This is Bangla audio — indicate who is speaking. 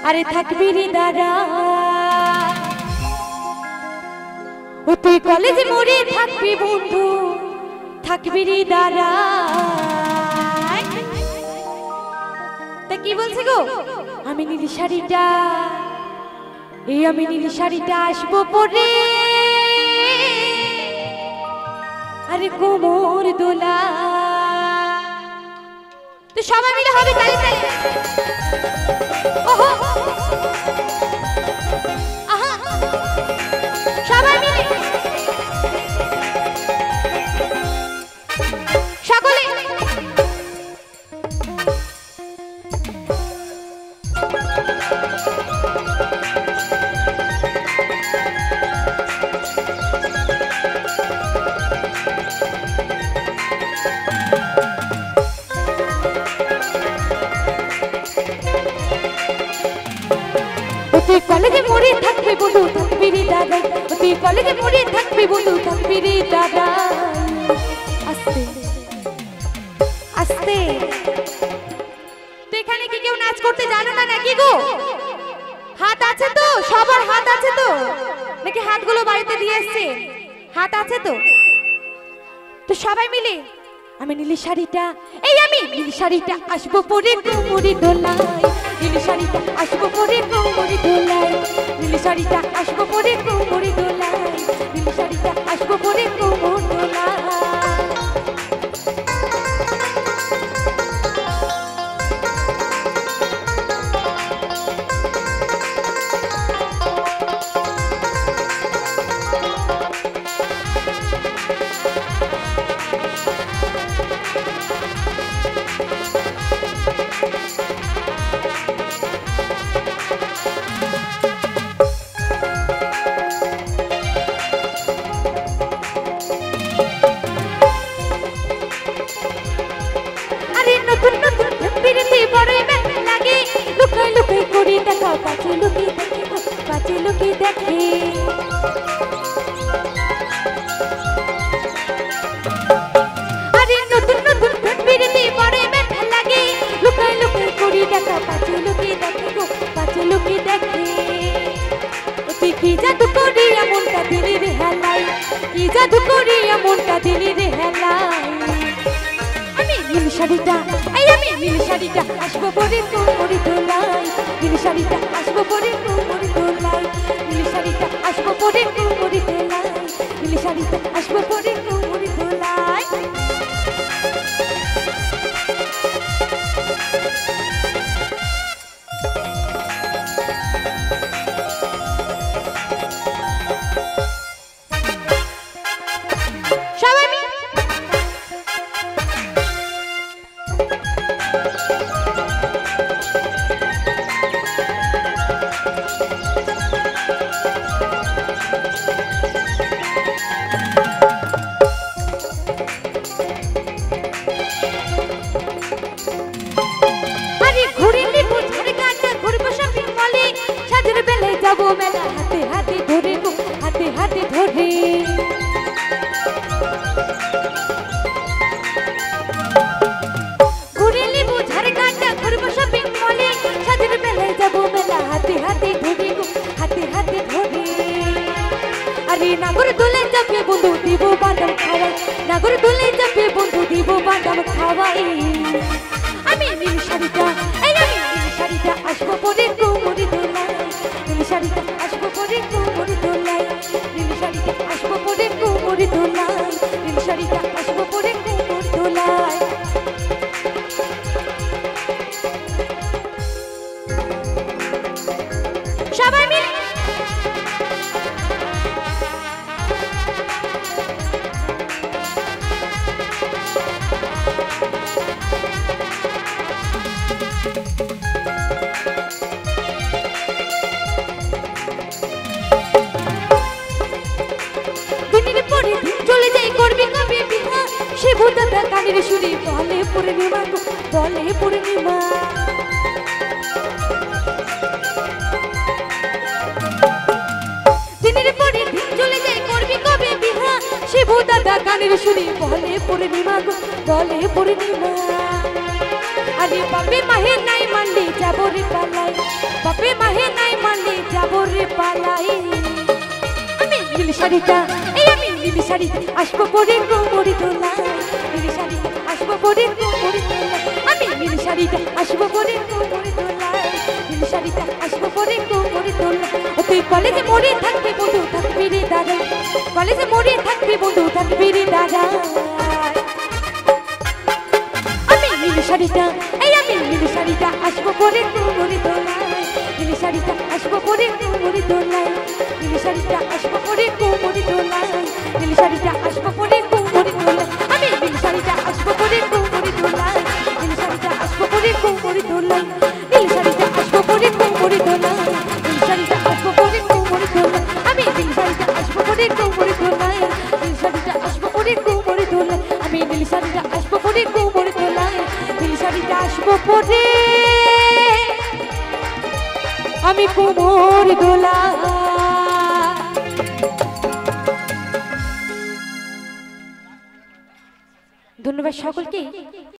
Speaker 1: আরে থাকবি রে দাঁড়া ও তুই কলেজে মোড়ে থাকবি বন্ধু থাকবি রে দাঁড়া তা কি বলছে গো আমি নীল শাড়িটা আমি নীল শাড়িটা আসবো পরে আরে কোমর দোলা তো সবাই মিলে হবে তালি তালি ওহো আহা সবাই মিলে সকলে তুই কলেজে মোড়ে থাকবি বন্ধু থাকবি রে দাদা তুই কলেজে মোড়ে থাকবি বন্ধু থাকবি রে দাদা আস্তে আস্তে তো এখানে কি কেউ নাচ করতে জানো না নাকি গো হাত আছে তো সবার হাত আছে তো নাকি হাতগুলো বাড়িতে দিয়ে এসছে হাত আছে তো তো সবাই মিলে আমি নীল শাড়িটা আমি নীল শাড়িটা আসবো পরে কোমরে দোলাই নীল শাড়িটা আসবো পরে কোমরে দোলাই নীল শাড়িটা আসবো পরে কোমরে দোলাই নীল শাড়িটা আসবো পরে কোমর দোলাই পাঁচে লুকি দেখে আরে নতুন নতুন বিরতি পরে ব্যথা লাগে লুকাই লুকাই করি দেখা পাঁচে লুকি দেখে গো পাঁচে লুকি দেখে তুই কি জাদু করি এমনটা দিলি রে হেলাই কি জাদু করি এমনটা দিলি রে হেলাই আমি নীল শাড়িটা আমি নীল শাড়িটা আসবো পরে কোমরে দোলাই নীল শাড়িটা আসবো পরে কোমরে দোলাই নীল শাড়িটা আসবো পরে কোমরে দোলাই নীল শাড়িটা আসবো পরে কোমরে দোলাই মেলা হাতে হাতে ধরে গো হাতে হাতে ধরে ঘুরে নেবো ঝাড়গাটা ঘুরবো শপিং মলে সাজের বেলায় যাবো মেলা হাতে হাতে ধরে গো হাতে হাতে ধরে আরে নাগর দোলে চাপে বন্ধু দিব বাদাম খাওয়াই নাগর দোলে চাপে বন্ধু দিব বাদাম খাওয়াই আমি নীল শাড়িটা আমি নীল শাড়িটা আসবো পরে কোমরে দোলাই নীল শাড়িটা আসবো পরে কোমরে দোলাই নীল শাড়িটা আসবো পরে কোমরে দোলাই নীল শাড়িটা আসবো পরে কোমরে দোলাই সবাই মিলে চলে যাই করবি কবে বিহা শিবু দাদা কানের শুনি বলে পূর্ণিমা বলে পূর্ণিমা দিনের পরে দিন চলে যাই করবি কবে বিহা শিবু দাদা কানের শুনি বলে পূর্ণিমা বলে পূর্ণিমা আরে বাপে মাহে নাই মানলি যাবো রে পালাই বাপে শাড়িটা এই আমি নীল শাড়িতে আসবো পরে কোমরে দোলায় নীল শাড়িতে আসবো পরে কোমরে দোলায় আমি নীল শাড়িতে আসবো পরে কোমরে দোলায় নীল শাড়িতে আসবো পরে কোমরে দোলায় ও তুই কলেজে মোড়ে থাকবি বন্ধু থাকবি রে দাদা কলেজে মোড়ে থাকবি বন্ধু থাকবি রে দাদা আমি নীল শাড়িটা এই আমি নীল শাড়িটা আসবো পরে কোমরে দোলায় নীল শাড়িটা আসবো পরে কোমরে দোলায় নীল শাড়িটা আসবো পরে কোমরে দোলায় নীল শাড়িটা আসবো পরে কোমরে দোলায় আমি নীল শাড়িটা আসবো পরে কোমরে দোলায় নীল শাড়িটা আসবো পরে কোমরে দোলায় নীল শাড়িটা আসবো পরে কোমরে দোলায় নীল শাড়িটা আসবো পরে কোমরে দোলায় আমি নীল শাড়িটা আসবো পরে কোমরে দোলায় নীল শাড়িটা আসবো পরে কোমরে দোলায় আমি নীল শাড়িটা আসবো পরে কোমরে দোলায় নীল শাড়িটা আসবো পরে আমি কোমর দোলা। ধন্যবাদ সকলকে।